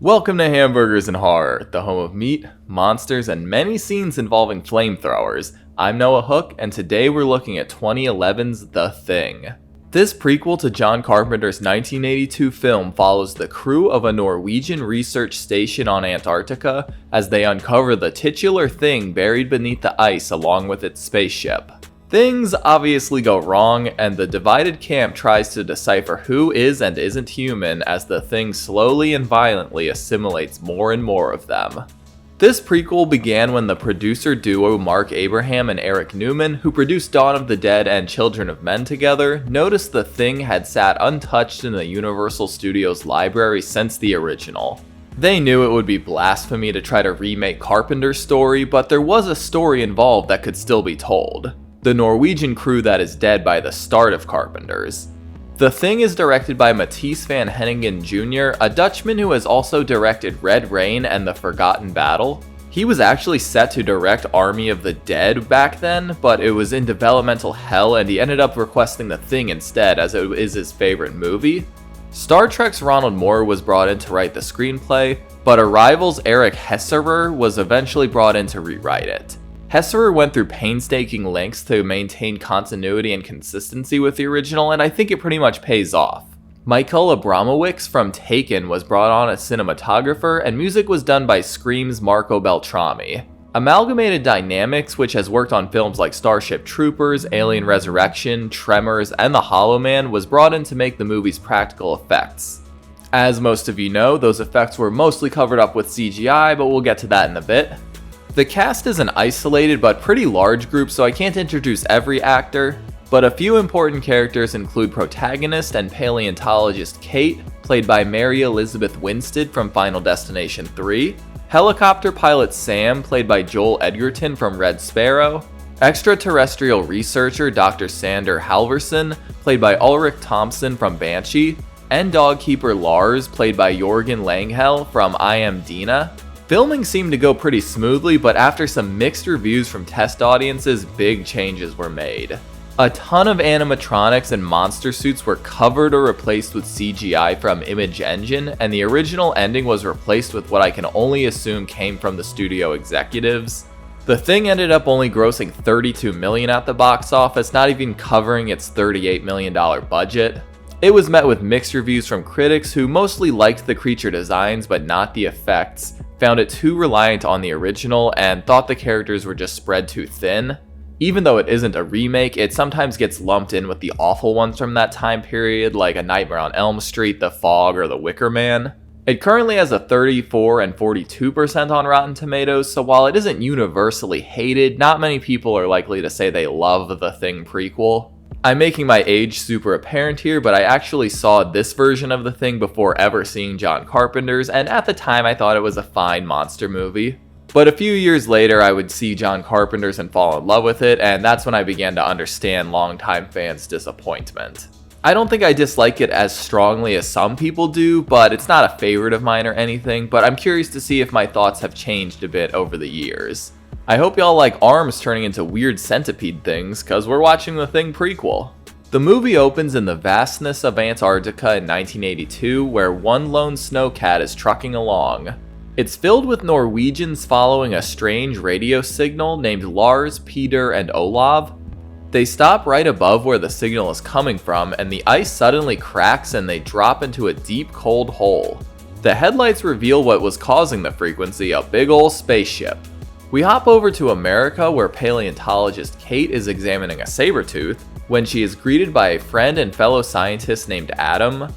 Welcome to Hamburgers and Horror, the home of meat, monsters, and many scenes involving flamethrowers. I'm Noah Hook, and today we're looking at 2011's The Thing. This prequel to John Carpenter's 1982 film follows the crew of a Norwegian research station on Antarctica as they uncover the titular thing buried beneath the ice along with its spaceship. Things obviously go wrong, and the divided camp tries to decipher who is and isn't human as the thing slowly and violently assimilates more and more of them. This prequel began when the producer duo Mark Abraham and Eric Newman, who produced Dawn of the Dead and Children of Men together, noticed the thing had sat untouched in the Universal Studios library since the original. They knew it would be blasphemy to try to remake Carpenter's story, but there was a story involved that could still be told. The Norwegian crew that is dead by the start of Carpenter's. The Thing is directed by Matthijs van Henningen Jr., a Dutchman who has also directed Red Rain and The Forgotten Battle. He was actually set to direct Army of the Dead back then, but it was in developmental hell and he ended up requesting The Thing instead as it is his favorite movie. Star Trek's Ronald Moore was brought in to write the screenplay, but Arrival's Eric Hesserer was eventually brought in to rewrite it. Hesserer went through painstaking lengths to maintain continuity and consistency with the original, and I think it pretty much pays off. Michael Abramowicz from Taken was brought on as cinematographer, and music was done by Scream's Marco Beltrami. Amalgamated Dynamics, which has worked on films like Starship Troopers, Alien Resurrection, Tremors, and The Hollow Man, was brought in to make the movie's practical effects. As most of you know, those effects were mostly covered up with CGI, but we'll get to that in a bit. The cast is an isolated but pretty large group, so I can't introduce every actor, but a few important characters include protagonist and paleontologist Kate, played by Mary Elizabeth Winstead from Final Destination 3, helicopter pilot Sam, played by Joel Edgerton from Red Sparrow, extraterrestrial researcher Dr. Sander Halvorsen, played by Ulrich Thompson from Banshee, and dogkeeper Lars, played by Jorgen Langhel from I Am Dina. Filming seemed to go pretty smoothly, but after some mixed reviews from test audiences, big changes were made. A ton of animatronics and monster suits were covered or replaced with CGI from Image Engine, and the original ending was replaced with what I can only assume came from the studio executives. The Thing ended up only grossing $32 million at the box office, not even covering its $38 million budget. It was met with mixed reviews from critics who mostly liked the creature designs but not the effects, found it too reliant on the original, and thought the characters were just spread too thin. Even though it isn't a remake, it sometimes gets lumped in with the awful ones from that time period, like A Nightmare on Elm Street, The Fog, or The Wicker Man. It currently has a 34 and 42% on Rotten Tomatoes, so while it isn't universally hated, not many people are likely to say they love The Thing prequel. I'm making my age super apparent here, but I actually saw this version of The Thing before ever seeing John Carpenter's, and at the time I thought it was a fine monster movie. But a few years later I would see John Carpenter's and fall in love with it, and that's when I began to understand longtime fans' disappointment. I don't think I dislike it as strongly as some people do, but it's not a favorite of mine or anything, but I'm curious to see if my thoughts have changed a bit over the years. I hope y'all like arms turning into weird centipede things, cause we're watching The Thing prequel. The movie opens in the vastness of Antarctica in 1982, where one lone snowcat is trucking along. It's filled with Norwegians following a strange radio signal named Lars, Peter, and Olav. They stop right above where the signal is coming from, and the ice suddenly cracks and they drop into a deep cold hole. The headlights reveal what was causing the frequency, a big ol' spaceship. We hop over to America, where paleontologist Kate is examining a saber-tooth when she is greeted by a friend and fellow scientist named Adam.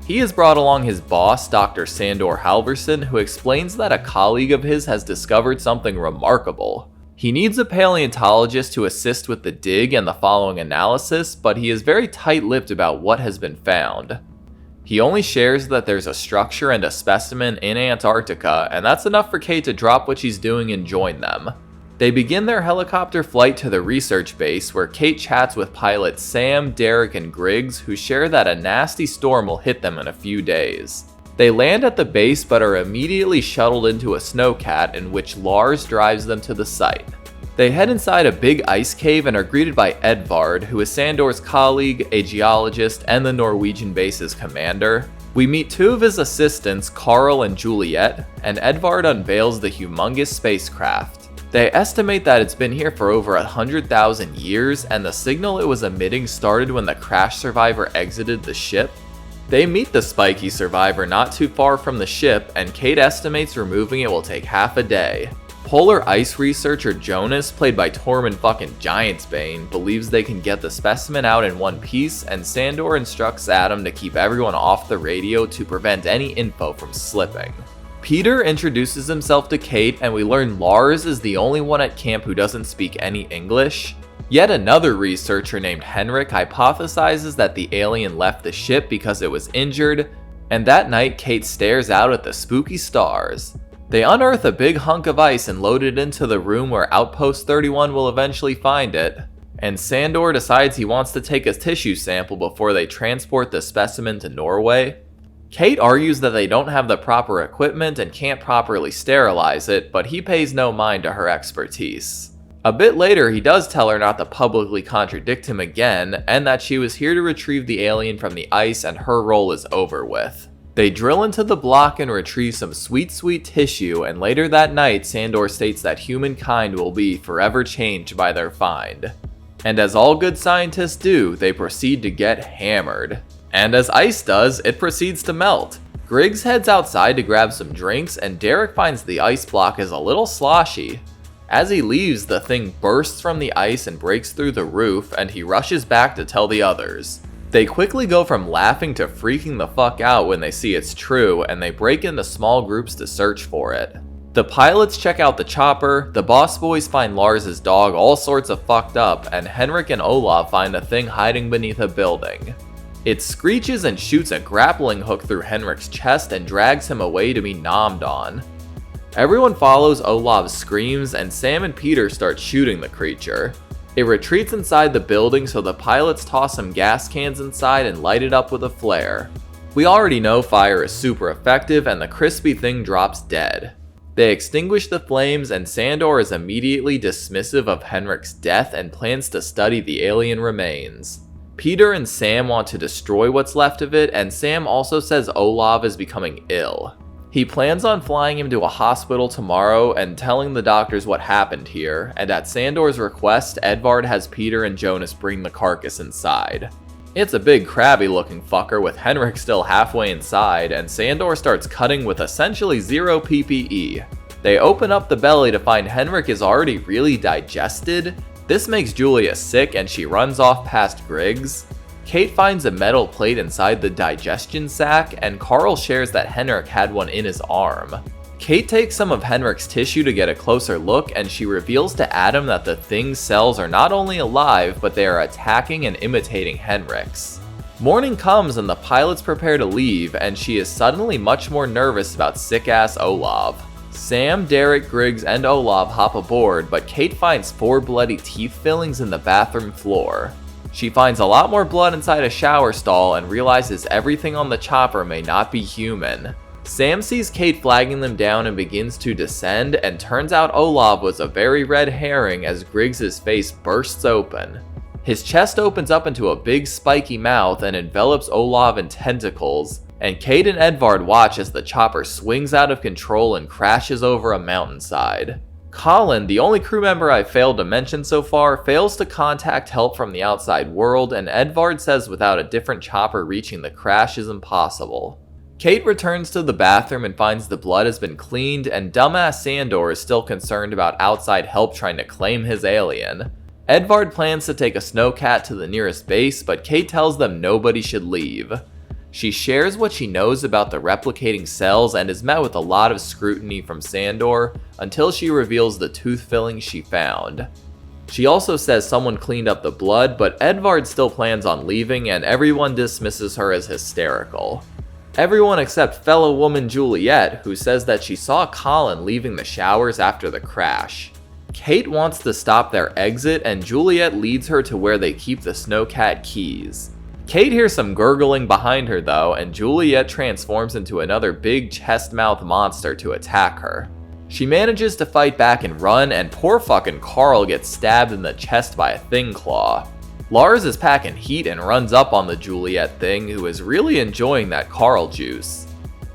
He has brought along his boss, Dr. Sander Halvorsen, who explains that a colleague of his has discovered something remarkable. He needs a paleontologist to assist with the dig and the following analysis, but he is very tight-lipped about what has been found. He only shares that there's a structure and a specimen in Antarctica, and that's enough for Kate to drop what she's doing and join them. They begin their helicopter flight to the research base, where Kate chats with pilots Sam, Derek, and Griggs, who share that a nasty storm will hit them in a few days. They land at the base but are immediately shuttled into a snowcat, in which Lars drives them to the site. They head inside a big ice cave and are greeted by Edvard, who is Sandor's colleague, a geologist, and the Norwegian base's commander. We meet two of his assistants, Carl and Juliet, and Edvard unveils the humongous spacecraft. They estimate that it's been here for over 100,000 years, and the signal it was emitting started when the crash survivor exited the ship. They meet the spiky survivor not too far from the ship, and Kate estimates removing it will take half a day. Polar ice researcher Jonas, played by Tormund fucking Giantsbane, believes they can get the specimen out in one piece, and Sandor instructs Adam to keep everyone off the radio to prevent any info from slipping. Peter introduces himself to Kate, and we learn Lars is the only one at camp who doesn't speak any English. Yet another researcher named Henrik hypothesizes that the alien left the ship because it was injured, and that night Kate stares out at the spooky stars. They unearth a big hunk of ice and load it into the room where Outpost 31 will eventually find it, and Sandor decides he wants to take a tissue sample before they transport the specimen to Norway. Kate argues that they don't have the proper equipment and can't properly sterilize it, but he pays no mind to her expertise. A bit later, he does tell her not to publicly contradict him again, and that she was here to retrieve the alien from the ice and her role is over with. They drill into the block and retrieve some sweet tissue, and later that night, Sandor states that humankind will be forever changed by their find. And as all good scientists do, they proceed to get hammered. And as ice does, it proceeds to melt. Griggs heads outside to grab some drinks, and Derek finds the ice block is a little sloshy. As he leaves, the thing bursts from the ice and breaks through the roof, and he rushes back to tell the others. They quickly go from laughing to freaking the fuck out when they see it's true, and they break into small groups to search for it. The pilots check out the chopper, the boss boys find Lars' dog all sorts of fucked up, and Henrik and Olaf find a thing hiding beneath a building. It screeches and shoots a grappling hook through Henrik's chest and drags him away to be nommed on. Everyone follows Olaf's screams, and Sam and Peter start shooting the creature. It retreats inside the building, so the pilots toss some gas cans inside and light it up with a flare. We already know fire is super effective, and the crispy thing drops dead. They extinguish the flames, and Sandor is immediately dismissive of Henrik's death and plans to study the alien remains. Peter and Sam want to destroy what's left of it, and Sam also says Olaf is becoming ill. He plans on flying him to a hospital tomorrow and telling the doctors what happened here, and at Sandor's request, Edvard has Peter and Jonas bring the carcass inside. It's a big crabby looking fucker with Henrik still halfway inside, and Sandor starts cutting with essentially zero PPE. They open up the belly to find Henrik is already really digested. This makes Julia sick and she runs off past Griggs. Kate finds a metal plate inside the digestion sac, and Carl shares that Henrik had one in his arm. Kate takes some of Henrik's tissue to get a closer look, and she reveals to Adam that the thing's cells are not only alive, but they are attacking and imitating Henrik's. Morning comes and the pilots prepare to leave, and she is suddenly much more nervous about sick-ass Olaf. Sam, Derek, Griggs, and Olaf hop aboard, but Kate finds 4 bloody teeth fillings in the bathroom floor. She finds a lot more blood inside a shower stall and realizes everything on the chopper may not be human. Sam sees Kate flagging them down and begins to descend, and turns out Olaf was a very red herring as Griggs' face bursts open. His chest opens up into a big spiky mouth and envelops Olaf in tentacles, and Kate and Edvard watch as the chopper swings out of control and crashes over a mountainside. Colin, the only crew member I failed to mention so far, fails to contact help from the outside world, and Edvard says without a different chopper reaching the crash is impossible. Kate returns to the bathroom and finds the blood has been cleaned, and dumbass Sandor is still concerned about outside help trying to claim his alien. Edvard plans to take a snowcat to the nearest base, but Kate tells them nobody should leave. She shares what she knows about the replicating cells and is met with a lot of scrutiny from Sandor until she reveals the tooth fillings she found. She also says someone cleaned up the blood, but Edvard still plans on leaving and everyone dismisses her as hysterical. Everyone except fellow woman Juliet, who says that she saw Colin leaving the showers after the crash. Kate wants to stop their exit, and Juliet leads her to where they keep the snowcat keys. Kate hears some gurgling behind her though, and Juliet transforms into another big chest-mouth monster to attack her. She manages to fight back and run, and poor fucking Carl gets stabbed in the chest by a thing claw. Lars is packing heat and runs up on the Juliet thing, who is really enjoying that Carl juice.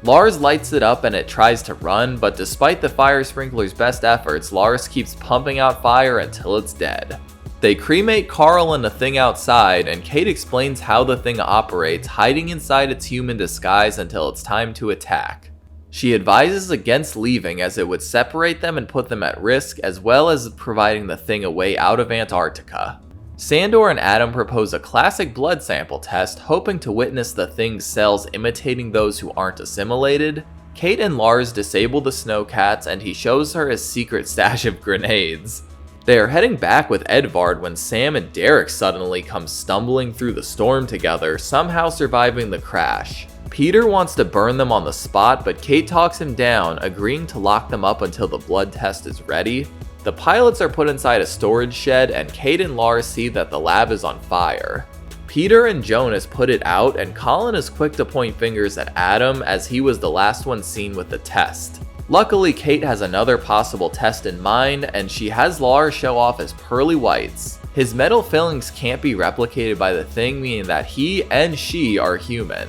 Lars lights it up and it tries to run, but despite the fire sprinkler's best efforts, Lars keeps pumping out fire until it's dead. They cremate Carl and the thing outside, and Kate explains how the thing operates, hiding inside its human disguise until it's time to attack. She advises against leaving as it would separate them and put them at risk, as well as providing the thing a way out of Antarctica. Sandor and Adam propose a classic blood sample test, hoping to witness the thing's cells imitating those who aren't assimilated. Kate and Lars disable the snowcats and he shows her his secret stash of grenades. They are heading back with Edvard when Sam and Derek suddenly come stumbling through the storm together, somehow surviving the crash. Peter wants to burn them on the spot, but Kate talks him down, agreeing to lock them up until the blood test is ready. The pilots are put inside a storage shed, and Kate and Lars see that the lab is on fire. Peter and Jonas put it out, and Colin is quick to point fingers at Adam as he was the last one seen with the test. Luckily, Kate has another possible test in mind, and she has Lars show off his pearly whites. His metal fillings can't be replicated by the thing, meaning that he and she are human.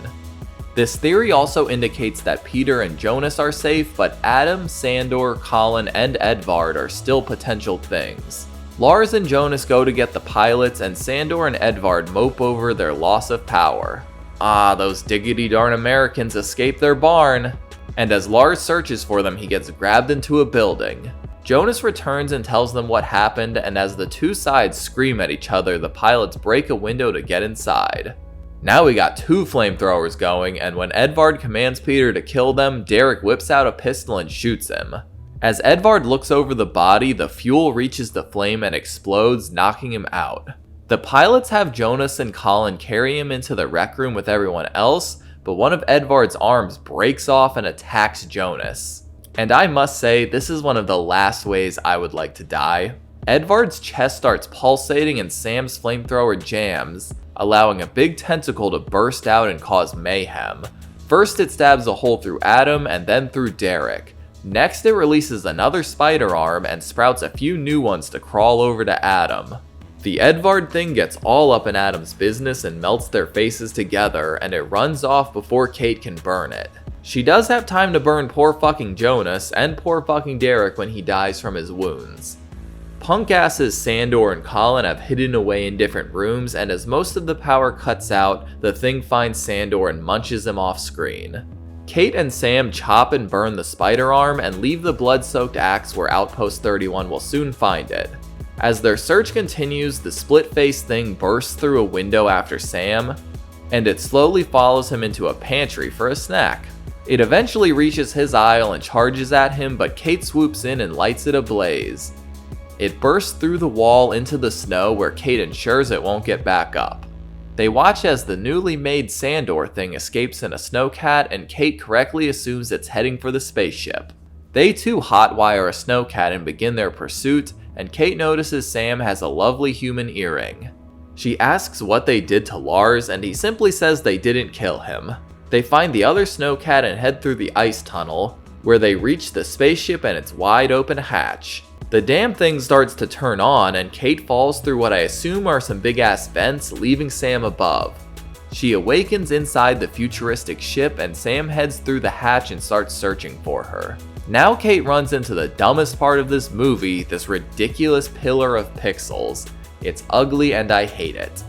This theory also indicates that Peter and Jonas are safe, but Adam, Sandor, Colin, and Edvard are still potential things. Lars and Jonas go to get the pilots, and Sandor and Edvard mope over their loss of power. Ah, those diggity darn Americans escaped their barn! And as Lars searches for them, he gets grabbed into a building. Jonas returns and tells them what happened, and as the two sides scream at each other, the pilots break a window to get inside. Now we got two flamethrowers going, and when Edvard commands Peter to kill them, Derek whips out a pistol and shoots him. As Edvard looks over the body, the fuel reaches the flame and explodes, knocking him out. The pilots have Jonas and Colin carry him into the rec room with everyone else, but one of Edvard's arms breaks off and attacks Jonas. And I must say, this is one of the last ways I would like to die. Edvard's chest starts pulsating and Sam's flamethrower jams, allowing a big tentacle to burst out and cause mayhem. First it stabs a hole through Adam and then through Derek. Next it releases another spider arm and sprouts a few new ones to crawl over to Adam. The Edvard thing gets all up in Adam's business and melts their faces together, and it runs off before Kate can burn it. She does have time to burn poor fucking Jonas and poor fucking Derek when he dies from his wounds. Punk asses Sandor and Colin have hidden away in different rooms, and as most of the power cuts out, the thing finds Sandor and munches him off screen. Kate and Sam chop and burn the spider arm and leave the blood-soaked axe where Outpost 31 will soon find it. As their search continues, the split-faced thing bursts through a window after Sam, and it slowly follows him into a pantry for a snack. It eventually reaches his aisle and charges at him, but Kate swoops in and lights it ablaze. It bursts through the wall into the snow where Kate ensures it won't get back up. They watch as the newly made Sandor thing escapes in a snowcat, and Kate correctly assumes it's heading for the spaceship. They too hotwire a snowcat and begin their pursuit, and Kate notices Sam has a lovely human earring. She asks what they did to Lars, and he simply says they didn't kill him. They find the other snowcat and head through the ice tunnel, where they reach the spaceship and its wide open hatch. The damn thing starts to turn on, and Kate falls through what I assume are some big ass vents, leaving Sam above. She awakens inside the futuristic ship, and Sam heads through the hatch and starts searching for her. Now Kate runs into the dumbest part of this movie, this ridiculous pillar of pixels. It's ugly and I hate it.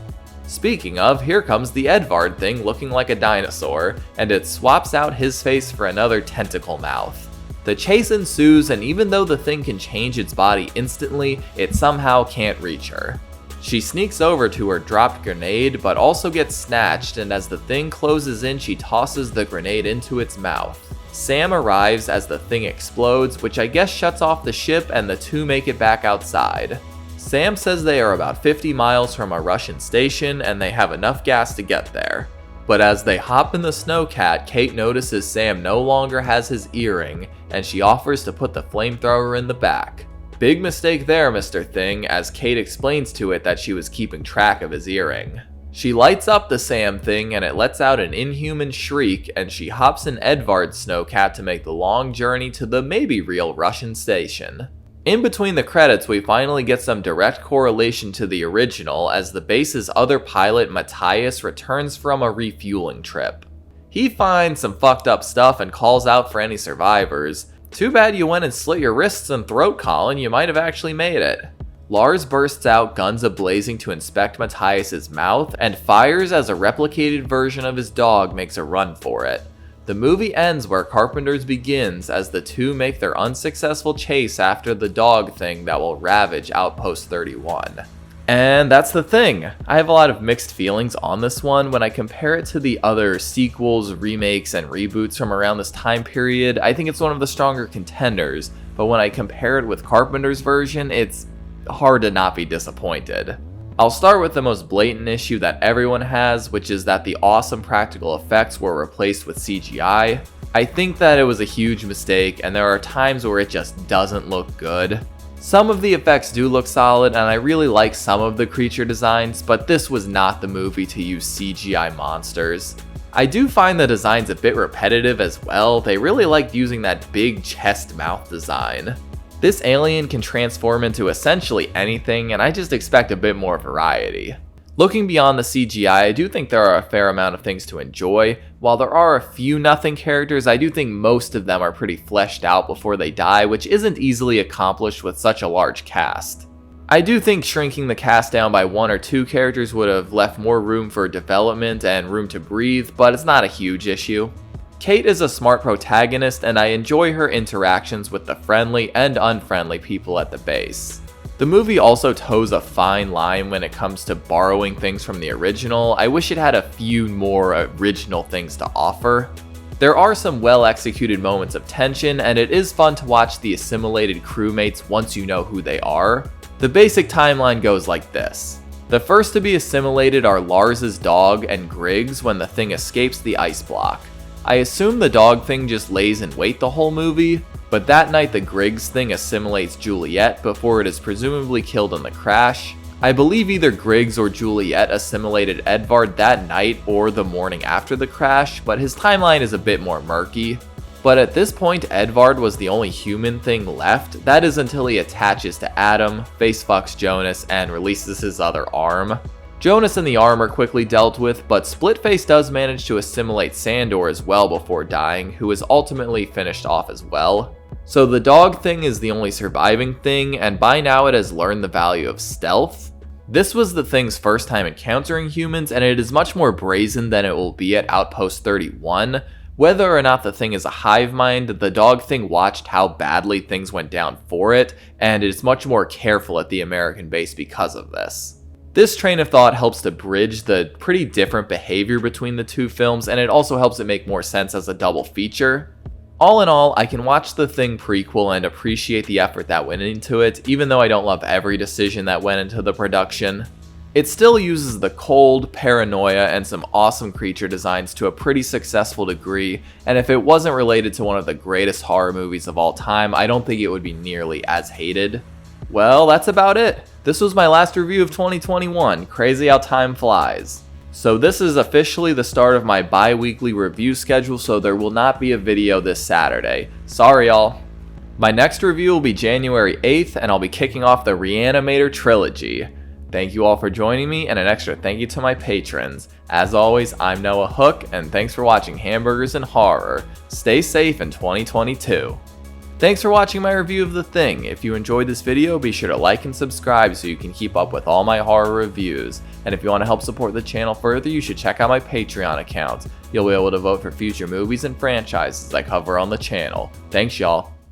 Speaking of, here comes the Edvard thing looking like a dinosaur, and it swaps out his face for another tentacle mouth. The chase ensues, and even though the thing can change its body instantly, it somehow can't reach her. She sneaks over to her dropped grenade, but also gets snatched, and as the thing closes in, she tosses the grenade into its mouth. Sam arrives as the thing explodes, which I guess shuts off the ship, and the two make it back outside. Sam says they are about 50 miles from a Russian station, and they have enough gas to get there. But as they hop in the snowcat, Kate notices Sam no longer has his earring, and she offers to put the flamethrower in the back. Big mistake there, Mr. Thing, as Kate explains to it that she was keeping track of his earring. She lights up the Sam thing and it lets out an inhuman shriek, and she hops in Edvard's snowcat to make the long journey to the maybe real Russian station. In between the credits, we finally get some direct correlation to the original as the base's other pilot, Matthias, returns from a refueling trip. He finds some fucked up stuff and calls out for any survivors. Too bad you went and slit your wrists and throat, Colin, you might have actually made it. Lars bursts out, guns a-blazing, to inspect Matthias's mouth and fires as a replicated version of his dog makes a run for it. The movie ends where Carpenter's begins as the two make their unsuccessful chase after the dog thing that will ravage Outpost 31. And that's The Thing. I have a lot of mixed feelings on this one. When I compare it to the other sequels, remakes, and reboots from around this time period, I think it's one of the stronger contenders, but when I compare it with Carpenter's version, it's hard to not be disappointed. I'll start with the most blatant issue that everyone has, which is that the awesome practical effects were replaced with CGI. I think that it was a huge mistake, and there are times where it just doesn't look good. Some of the effects do look solid, and I really like some of the creature designs, but this was not the movie to use CGI monsters. I do find the designs a bit repetitive as well. They really liked using that big chest mouth design. This alien can transform into essentially anything, and I just expect a bit more variety. Looking beyond the CGI, I do think there are a fair amount of things to enjoy. While there are a few nothing characters, I do think most of them are pretty fleshed out before they die, which isn't easily accomplished with such a large cast. I do think shrinking the cast down by 1 or 2 characters would have left more room for development and room to breathe, but it's not a huge issue. Kate is a smart protagonist, and I enjoy her interactions with the friendly and unfriendly people at the base. The movie also toes a fine line when it comes to borrowing things from the original. I wish it had a few more original things to offer. There are some well-executed moments of tension, and it is fun to watch the assimilated crewmates once you know who they are. The basic timeline goes like this. The first to be assimilated are Lars's dog and Griggs when the Thing escapes the ice block. I assume the dog thing just lays in wait the whole movie, but that night the Griggs thing assimilates Juliet before it is presumably killed in the crash. I believe either Griggs or Juliet assimilated Edvard that night or the morning after the crash, but his timeline is a bit more murky. But at this point, Edvard was the only human thing left. That is until he attaches to Adam, facefucks Jonas, and releases his other arm. Jonas and the arm are quickly dealt with, but Splitface does manage to assimilate Sandor as well before dying, who is ultimately finished off as well. So the dog thing is the only surviving thing, and by now it has learned the value of stealth. This was the Thing's first time encountering humans, and it is much more brazen than it will be at Outpost 31. Whether or not the Thing is a hive mind, the dog thing watched how badly things went down for it, and it is much more careful at the American base because of this. This train of thought helps to bridge the pretty different behavior between the two films, and it also helps it make more sense as a double feature. All in all, I can watch the Thing prequel and appreciate the effort that went into it, even though I don't love every decision that went into the production. It still uses the cold, paranoia, and some awesome creature designs to a pretty successful degree, and if it wasn't related to one of the greatest horror movies of all time, I don't think it would be nearly as hated. Well, that's about it. This was my last review of 2021, crazy how time flies. So this is officially the start of my bi-weekly review schedule, so there will not be a video this Saturday. Sorry y'all. My next review will be January 8th, and I'll be kicking off the Reanimator trilogy. Thank you all for joining me, and an extra thank you to my patrons. As always, I'm Noah Hook, and thanks for watching Hamburgers and Horror. Stay safe in 2022. Thanks for watching my review of The Thing. If you enjoyed this video, be sure to like and subscribe so you can keep up with all my horror reviews. And if you want to help support the channel further, you should check out my Patreon account. You'll be able to vote for future movies and franchises I cover on the channel. Thanks y'all.